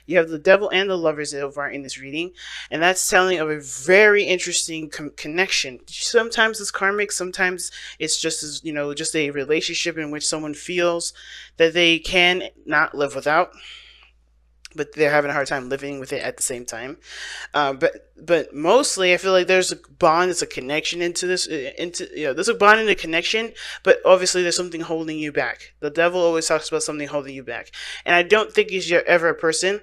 You have the devil and the lovers over in this reading, and that's telling of a very interesting connection. Sometimes it's karmic, sometimes it's just as just a relationship in which someone feels that they can not live without, but they're having a hard time living with it at the same time. But mostly, I feel like there's a bond, there's a connection into this, there's a bond and a connection. But obviously, there's something holding you back. The devil always talks about something holding you back, and I don't think he's ever a person,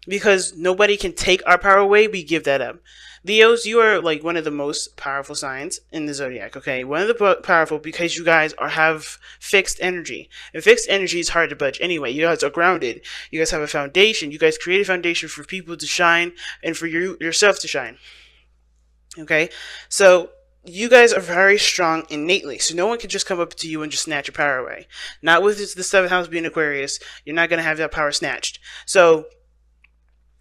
because nobody can take our power away. We give that up. Leos, you are like one of the most powerful signs in the zodiac. Okay, one of the powerful, because you guys have fixed energy, and fixed energy is hard to budge. Anyway, you guys are grounded. You guys have a foundation. You guys create a foundation for people to shine and for yourself to shine. Okay, so you guys are very strong innately, so no one can just come up to you and just snatch your power away. Not with the seventh house being Aquarius. You're not gonna have that power snatched. So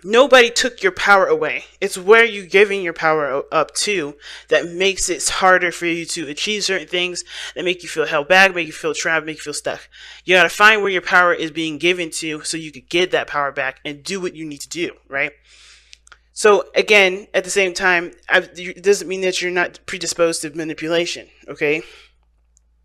nobody took your power away. It's where you're giving your power up to that makes it harder for you to achieve certain things, that make you feel held back, make you feel trapped, make you feel stuck. You gotta find where your power is being given to so you could get that power back and do what you need to do, right? So again, at the same time, it doesn't mean that you're not predisposed to manipulation, okay?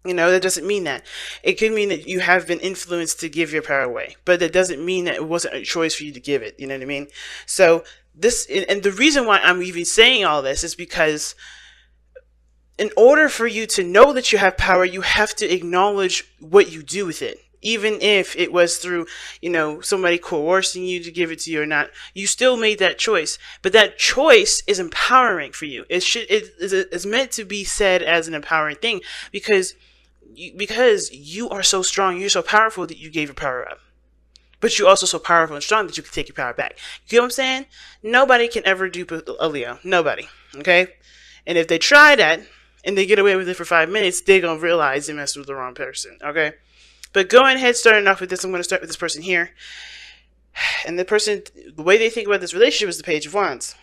That doesn't mean that. It could mean that you have been influenced to give your power away, but that doesn't mean that it wasn't a choice for you to give it. You know what I mean? So and the reason why I'm even saying all this is because in order for you to know that you have power, you have to acknowledge what you do with it. Even if it was through, somebody coercing you to give it to you or not, you still made that choice. But that choice is empowering for you. It's meant to be said as an empowering thing, because you are so strong, you're so powerful that you gave your power up. But you're also so powerful and strong that you can take your power back. You get what I'm saying? Nobody can ever dupe a Leo. Nobody. Okay? And if they try that and they get away with it for 5 minutes, they're going to realize they messed with the wrong person. Okay? But going ahead, starting off with this, I'm going to start with this person here. And the way they think about this relationship is the Page of Wands.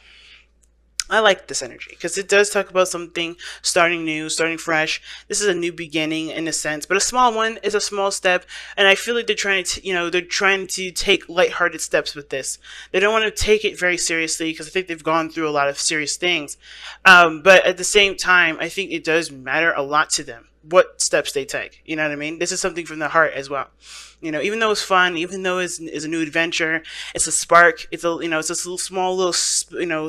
I like this energy because it does talk about something starting new, starting fresh. This is a new beginning in a sense, but a small one. Is a small step, and I feel like they're trying to take lighthearted steps with this. They don't want to take it very seriously because I think they've gone through a lot of serious things. But at the same time, I think it does matter a lot to them what steps they take. You know what I mean? This is something from the heart as well. Even though it's fun, even though it's a new adventure, it's a spark. It's it's a small little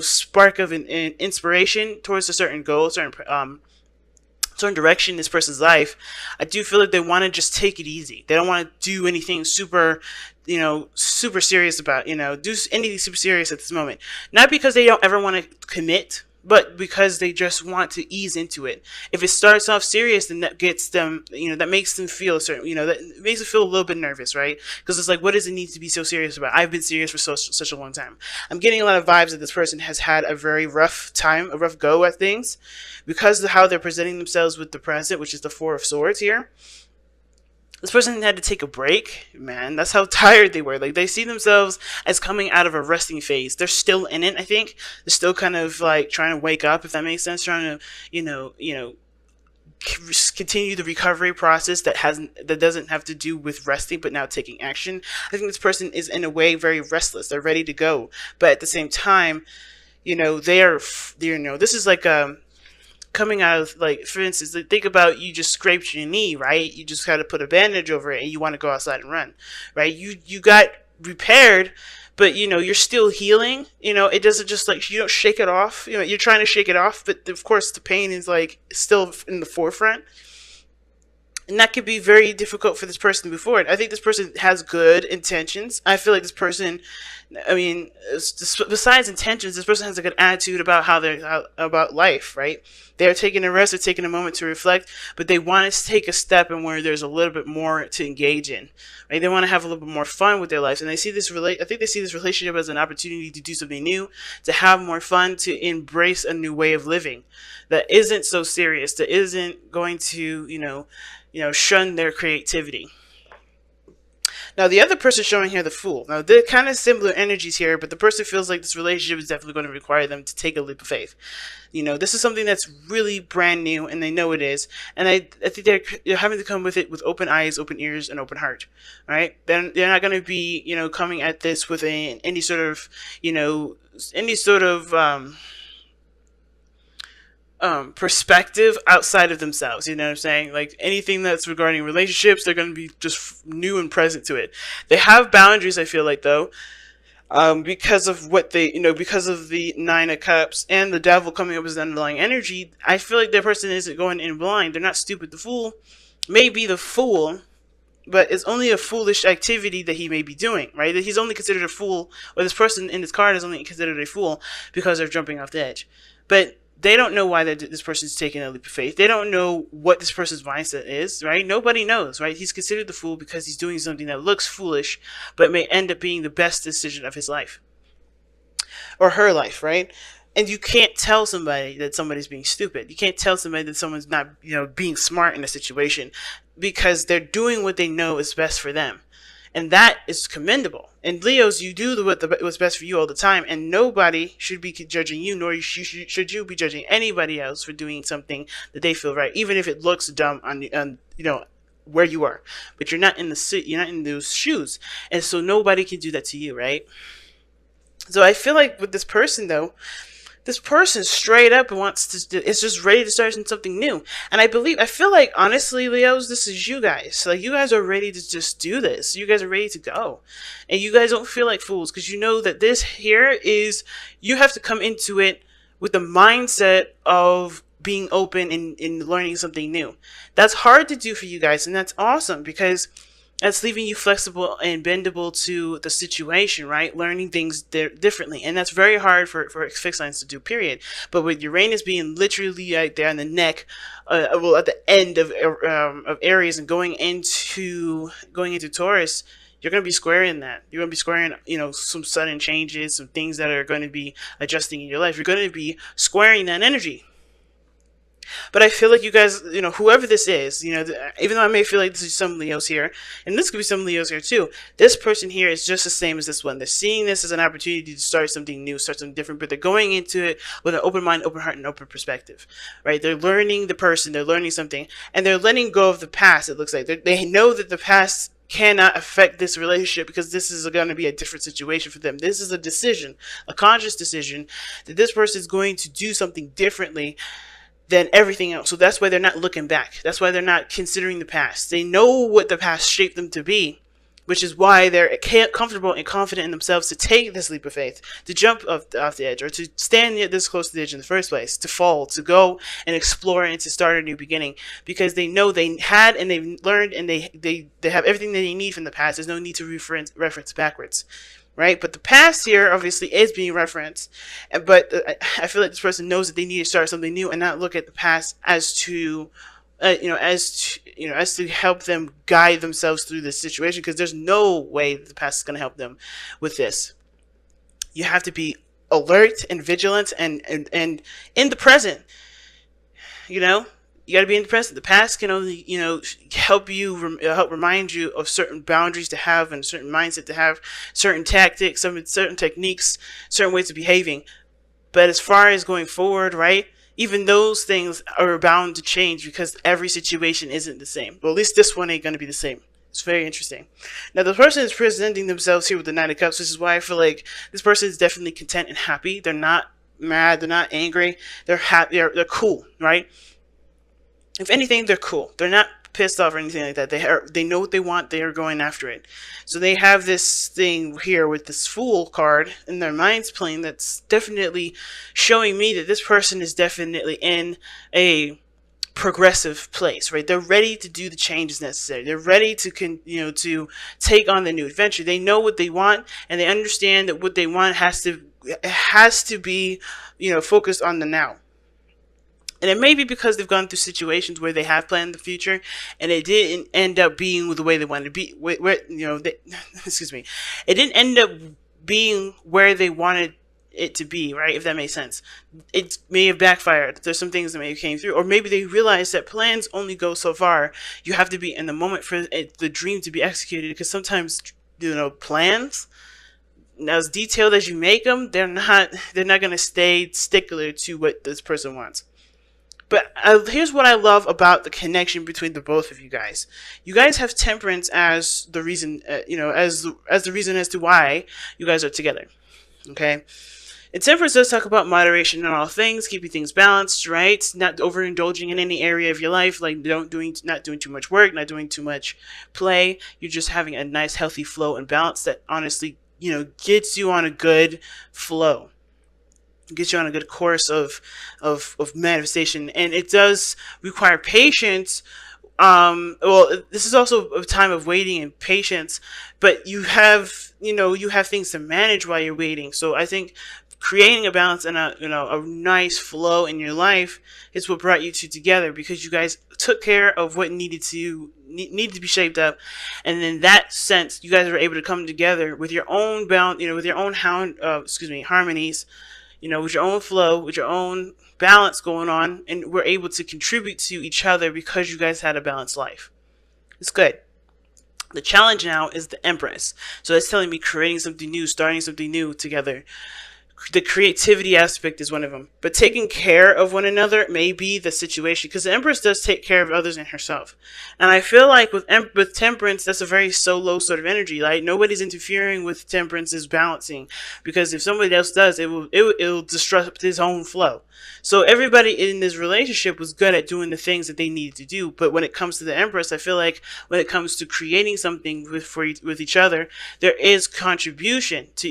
spark of an inspiration towards a certain goal, certain direction in this person's life. I do feel like they want to just take it easy. They don't want to do anything super serious about, do anything super serious at this moment. Not because they don't ever want to commit, but because they just want to ease into it. If it starts off serious, then that gets them, that makes them feel certain, that makes them feel a little bit nervous, right? Because it's like, what does it need to be so serious about? I've been serious for such a long time. I'm getting a lot of vibes that this person has had a very rough time, a rough go at things, because of how they're presenting themselves with the present, which is the Four of Swords here. This person had to take a break, man. That's how tired they were. Like, they see themselves as coming out of a resting phase. They're still in it, I think. They're still kind of like trying to wake up, if that makes sense. Trying to, continue the recovery process that doesn't have to do with resting, but now taking action. I think this person is in a way very restless. They're ready to go, but at the same time, this is like coming out of, like, for instance, like, think about, you just scraped your knee, right? You just got to put a bandage over it and you want to go outside and run, right? You got repaired, but you're still healing. It doesn't just, like, you don't shake it off. You're trying to shake it off, but of course the pain is, like, still in the forefront. And that could be very difficult for this person to move forward. I think this person has good intentions. I feel like this person, besides intentions, this person has a good attitude about about life, right? They're taking a rest, they're taking a moment to reflect, but they want to take a step in where there's a little bit more to engage in, right? They want to have a little bit more fun with their lives, and I think they see this relationship as an opportunity to do something new, to have more fun, to embrace a new way of living that isn't so serious, that isn't going to, shun their creativity. Now, the other person showing here, the Fool. Now, they're kind of similar energies here, but the person feels like this relationship is definitely going to require them to take a leap of faith. This is something that's really brand new, and they know it is. And I think they're having to come with it with open eyes, open ears, and open heart, right? They're not going to be, coming at this with any sort of, any sort of perspective outside of themselves. You know what I'm saying? Like anything that's regarding relationships, they're going to be just new and present to it. They have boundaries, I feel like, though, because of what they, because of the Nine of Cups and the Devil coming up as the underlying energy. I feel like that person isn't going in blind. They're not stupid. The Fool may be the fool, but it's only a foolish activity that he may be doing, right? That he's only considered a fool, or this person in this card is only considered a fool because they're jumping off the edge. But they don't know why this person's taking a leap of faith. They don't know what this person's mindset is, right? Nobody knows, right? He's considered the fool because he's doing something that looks foolish, but may end up being the best decision of his life. Or her life, right? And you can't tell somebody that somebody's being stupid. You can't tell somebody that someone's not, being smart in a situation, because they're doing what they know is best for them. And that is commendable. And Leos, you do what's best for you all the time, and nobody should be judging you, nor should you be judging anybody else for doing something that they feel right, even if it looks dumb on where you are. But you're not in those shoes, and so nobody can do that to you, right? So I feel like with this person, though, this person straight up wants to, is just ready to start something new. And I feel like, honestly, Leos, this is you guys. Like, you guys are ready to just do this. You guys are ready to go. And you guys don't feel like fools, because you know that this here is, you have to come into it with the mindset of being open and learning something new. That's hard to do for you guys, and that's awesome, because that's leaving you flexible and bendable to the situation, right? Learning things differently. And that's very hard for fixed signs to do, period. But with Uranus being literally right there on the neck, at the end of Aries and going into Taurus, you're going to be squaring that. You're going to be squaring, some sudden changes, some things that are going to be adjusting in your life. You're going to be squaring that energy. But I feel like you guys, whoever this is, even though I may feel like this is some Leos here, and this could be some Leos here too, this person here is just the same as this one. They're seeing this as an opportunity to start something new, start something different, but they're going into it with an open mind, open heart, and open perspective, right? They're learning the person, they're learning something, and they're letting go of the past, it looks like. They know that the past cannot affect this relationship, because this is going to be a different situation for them. This is a decision, a conscious decision, that this person is going to do something differently than everything else. So that's why they're not looking back. That's why they're not considering the past. They know what the past shaped them to be, which is why they're comfortable and confident in themselves to take this leap of faith, to jump off the edge, or to stand this close to the edge in the first place, to fall, to go and explore, and to start a new beginning, because they know they had and they've learned, and they have everything that they need from the past. There's no need to reference backwards. Right? But the past here obviously is being referenced, but I feel like this person knows that they need to start something new and not look at the past as to help them guide themselves through this situation, because there's no way that the past is going to help them with this. You have to be alert and vigilant and in the present. You got to be in the present. The past can only, help remind you of certain boundaries to have, and a certain mindset to have, certain tactics, certain techniques, certain ways of behaving. But as far as going forward, right, even those things are bound to change, because every situation isn't the same. Well, at least this one ain't going to be the same. It's very interesting. Now, the person is presenting themselves here with the Nine of Cups. This is why I feel like this person is definitely content and happy. They're not mad. They're not angry. They're happy. They're cool, right? If anything, they're cool. They're not pissed off or anything like that. They know what they want. They are going after it. So they have this thing here with this Fool card in their minds playing, that's definitely showing me that this person is definitely in a progressive place, right? They're ready to do the changes necessary. They're ready to to take on the new adventure. They know what they want, and they understand that what they want has to be focused on the now. And it may be because they've gone through situations where they have planned the future, and it didn't end up being the way they wanted to be. Excuse me, it didn't end up being where they wanted it to be, right? If that makes sense. It may have backfired. There's some things that may have came through, or maybe they realized that plans only go so far. You have to be in the moment for the dream to be executed, because sometimes, plans, as detailed as you make them, they're not going to stay stickler to what this person wants. But here's what I love about the connection between the both of you guys. You guys have temperance as the reason, as the reason as to why you guys are together. Okay. And temperance does talk about moderation in all things, keeping things balanced, right? Not overindulging in any area of your life, like not doing too much work, not doing too much play. You're just having a nice, healthy flow and balance that honestly, gets you on a good flow, gets you on a good course of manifestation. And it does require patience. Well, this is also a time of waiting and patience, but you have things to manage while you're waiting. So I think creating a balance and a nice flow in your life is what brought you two together, because you guys took care of what needed to be shaped up, and in that sense, you guys were able to come together with your own balance, with your own harmonies, with your own flow, with your own balance going on, and we're able to contribute to each other because you guys had a balanced life. It's good. The challenge now is the Empress. So that's telling me creating something new, starting something new together. The creativity aspect is one of them. But taking care of one another may be the situation, because the Empress does take care of others and herself. And I feel like with temperance, that's a very solo sort of energy. Like, nobody's interfering with temperance's balancing, because if somebody else does, it'll disrupt his own flow. So everybody in this relationship was good at doing the things that they needed to do. But when it comes to the Empress, I feel like when it comes to creating something with each other, there is contribution to,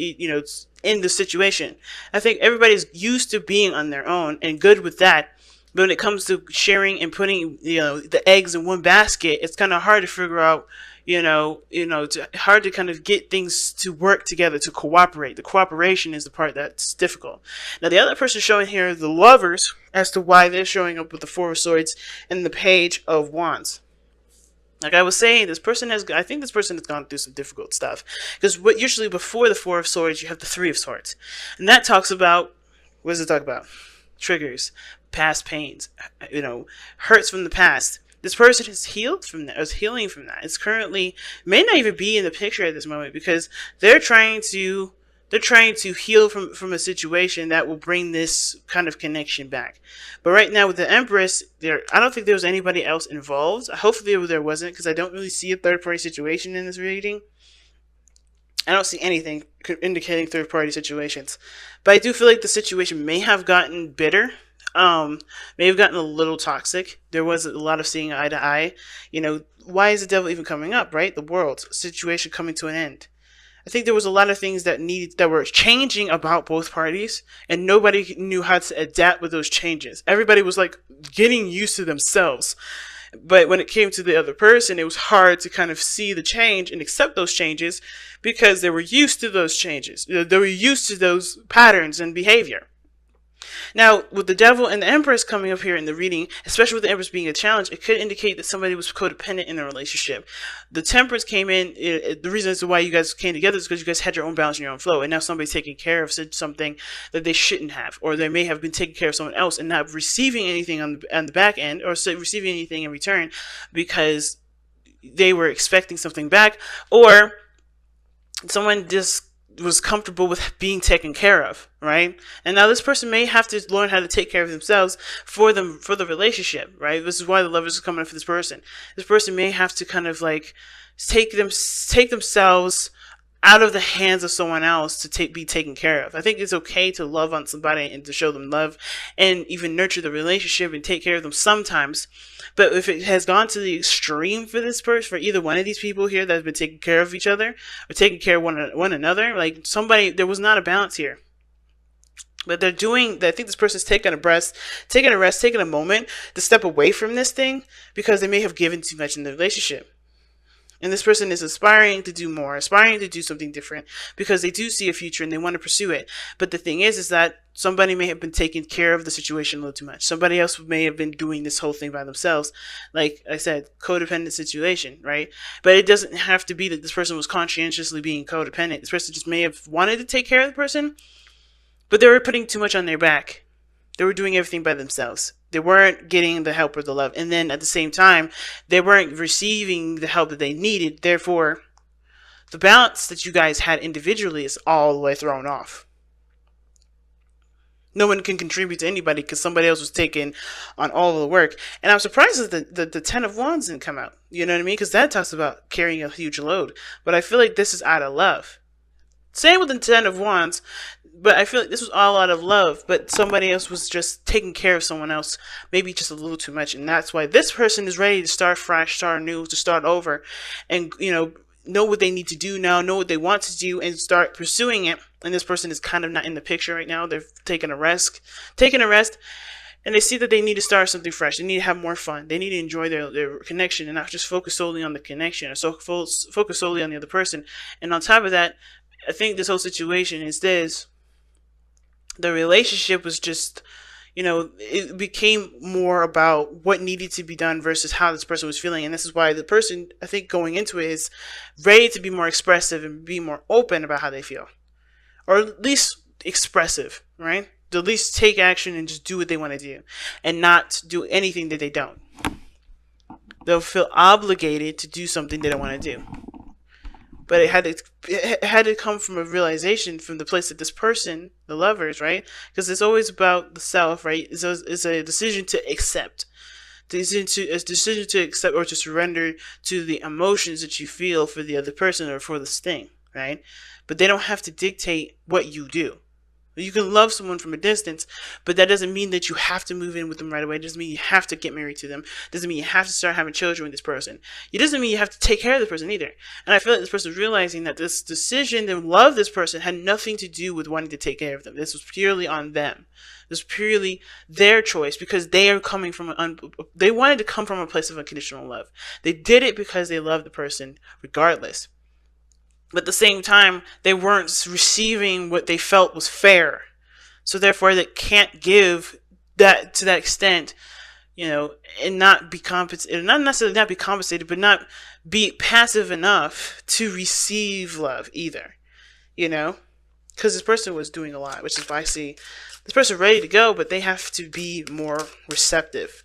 in the situation. I think everybody's used to being on their own and good with that. But when it comes to sharing and putting, the eggs in one basket, it's kind of hard to figure out, hard to kind of get things to work together, to cooperate. The cooperation is the part that's difficult. Now, the other person showing here, the Lovers, as to why they're showing up with the Four of Swords and the Page of Wands. Like I was saying, I think this person has gone through some difficult stuff. Because usually before the Four of Swords, you have the Three of Swords. And that talks about, what does it talk about? Triggers, past pains, hurts from the past. This person is healed from that, is healing from that. It's currently, may not even be in the picture at this moment, because they're trying to heal from a situation that will bring this kind of connection back. But right now with the Empress, I don't think there was anybody else involved. Hopefully there wasn't, because I don't really see a third-party situation in this reading. I don't see anything indicating third-party situations. But I do feel like the situation may have gotten bitter. May have gotten a little toxic. There was a lot of seeing eye to eye. Why is the devil even coming up, right? The world situation coming to an end. I think there was a lot of things that were changing about both parties, and nobody knew how to adapt with those changes. Everybody was like getting used to themselves. But when it came to the other person, it was hard to kind of see the change and accept those changes, because they were used to those changes. They were used to those patterns and behavior. Now, with the Devil and the Empress coming up here in the reading, especially with the Empress being a challenge, it could indicate that somebody was codependent in a relationship. The Temperance came in, the reason as to why you guys came together is because you guys had your own balance and your own flow, and now somebody's taking care of something that they shouldn't have, or they may have been taking care of someone else and not receiving anything on the back end, or receiving anything in return because they were expecting something back, or someone just was comfortable with being taken care of, right? And now this person may have to learn how to take care of themselves for the relationship, right? This is why the Lovers are coming up for this person. This person may have to kind of like take themselves out of the hands of someone else to be taken care of. I think it's okay to love on somebody and to show them love and even nurture the relationship and take care of them sometimes. But if it has gone to the extreme for this person, for either one of these people here that has been taking care of each other or taking care of one another, like there was not a balance here. But I think this person's taking a rest, taking a moment to step away from this thing because they may have given too much in the relationship. And this person is aspiring to do more, aspiring to do something different because they do see a future and they want to pursue it. But the thing is that somebody may have been taking care of the situation a little too much. Somebody else may have been doing this whole thing by themselves. Like I said, codependent situation, right? But it doesn't have to be that this person was conscientiously being codependent. This person just may have wanted to take care of the person, but they were putting too much on their back. They were doing everything by themselves. They weren't getting the help or the love. And then at the same time, they weren't receiving the help that they needed. Therefore, the balance that you guys had individually is all the way thrown off. No one can contribute to anybody because somebody else was taking on all of the work. And I'm surprised that the Ten of Wands didn't come out. You know what I mean? Because that talks about carrying a huge load. But I feel like this is out of love. Same with the Ten of Wands. But I feel like this was all out of love. But somebody else was just taking care of someone else. Maybe just a little too much. And that's why this person is ready to start fresh, start new, to start over. And, know what they need to do now, know what they want to do, and start pursuing it. And this person is kind of not in the picture right now. They're taking a rest, and they see that they need to start something fresh. They need to have more fun. They need to enjoy their connection and not just focus solely on the connection or focus solely on the other person. And on top of that, I think this whole situation is this. The relationship was just, it became more about what needed to be done versus how this person was feeling. And this is why the person, I think, going into it is ready to be more expressive and be more open about how they feel. Or at least expressive, right? To at least take action and just do what they want to do. And not do anything that they don't. They'll feel obligated to do something they don't want to do. But it had to come from a realization from the place that this person, the lovers, right? Because it's always about the self, right? It's a decision to accept. A decision to accept or to surrender to the emotions that you feel for the other person or for this thing, right? But they don't have to dictate what you do. You can love someone from a distance, but that doesn't mean that you have to move in with them right away. It doesn't mean you have to get married to them. It doesn't mean you have to start having children with this person. It doesn't mean you have to take care of the person either. And I feel like this person is realizing that this decision to love this person had nothing to do with wanting to take care of them. This was purely on them. This was purely their choice because they are coming from they wanted to come from a place of unconditional love. They did it because they loved the person regardless. But at the same time, they weren't receiving what they felt was fair. So therefore, they can't give that to that extent, and not be compensated. Not necessarily not be compensated, but not be passive enough to receive love either. Because this person was doing a lot, which is why I see this person ready to go, but they have to be more receptive.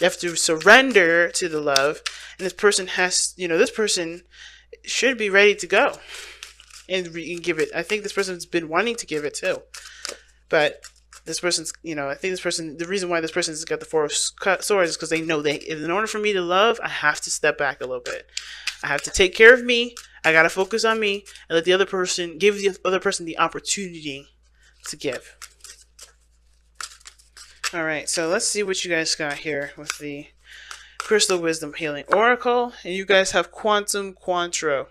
They have to surrender to the love, and this person should be ready to go and give it. I think this person's been wanting to give it too, but this person's, I think this person, the reason why this person's got the Four of Swords is because they know that in order for me to love, I have to step back a little bit. I have to take care of me. I gotta focus on me and let the other person give the other person the opportunity to give. All right, so let's see what you guys got here with the Crystal Wisdom Healing Oracle, and you guys have Quantum Quattro.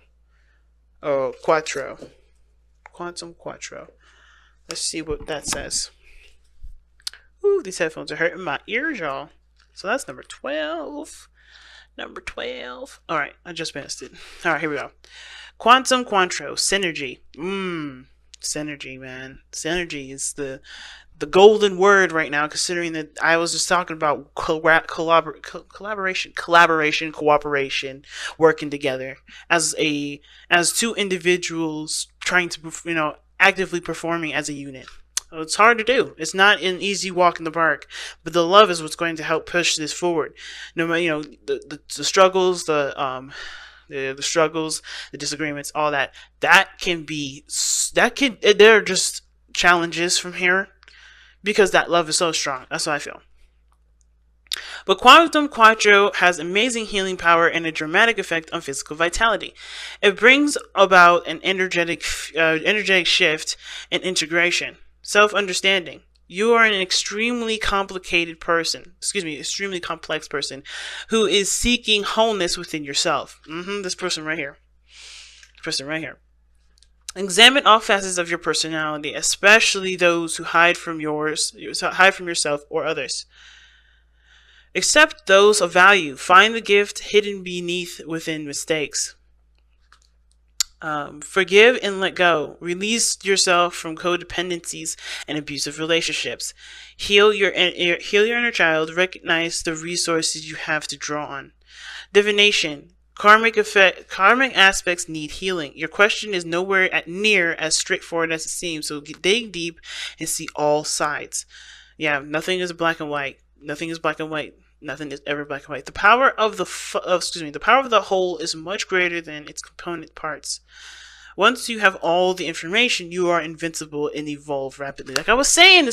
Quantum Quattro. Let's see what that says. Ooh, these headphones are hurting my ears, y'all. So that's number 12. Number 12. All right, I just missed it. All right, here we go. Quantum Quattro. Synergy. Synergy, man. Synergy is the golden word right now, considering that I was just talking about collaboration, cooperation, working together as two individuals trying to, actively performing as a unit. It's hard to do. It's not an easy walk in the park, but the love is what's going to help push this forward. No matter, the struggles, the struggles, the disagreements, all that they're just challenges from here. Because that love is so strong. That's what I feel. But Quantum Quattro has amazing healing power and a dramatic effect on physical vitality. It brings about an energetic shift and integration. Self-understanding. You are an extremely complex person who is seeking wholeness within yourself. This person right here. Examine all facets of your personality, especially those who hide from yourself or others. Accept those of value. Find the gift hidden within mistakes. Forgive and let go. Release yourself from codependencies and abusive relationships. Heal your inner child. Recognize the resources you have to draw on. Divination. Karmic aspects need healing. Your question is nowhere near as straightforward as it seems, so dig deep and see all sides. Yeah, nothing is black and white. Nothing is black and white. Nothing is ever black and white. The power of the power of the whole is much greater than its component parts. Once you have all the information, you are invincible and evolve rapidly. Like I was saying,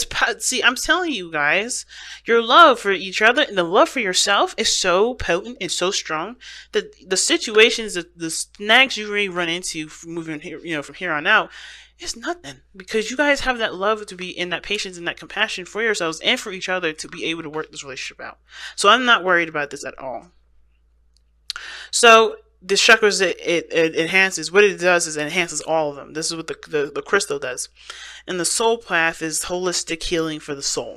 I'm telling you guys, your love for each other and the love for yourself is so potent and so strong that the situations, the snags you may run into moving here, from here on out, it's nothing, because you guys have that love to be in, that patience and that compassion for yourselves and for each other to be able to work this relationship out. So I'm not worried about this at all. So the chakras, it enhances. What it does is it enhances all of them. This is what the crystal does. And the soul path is holistic healing for the soul.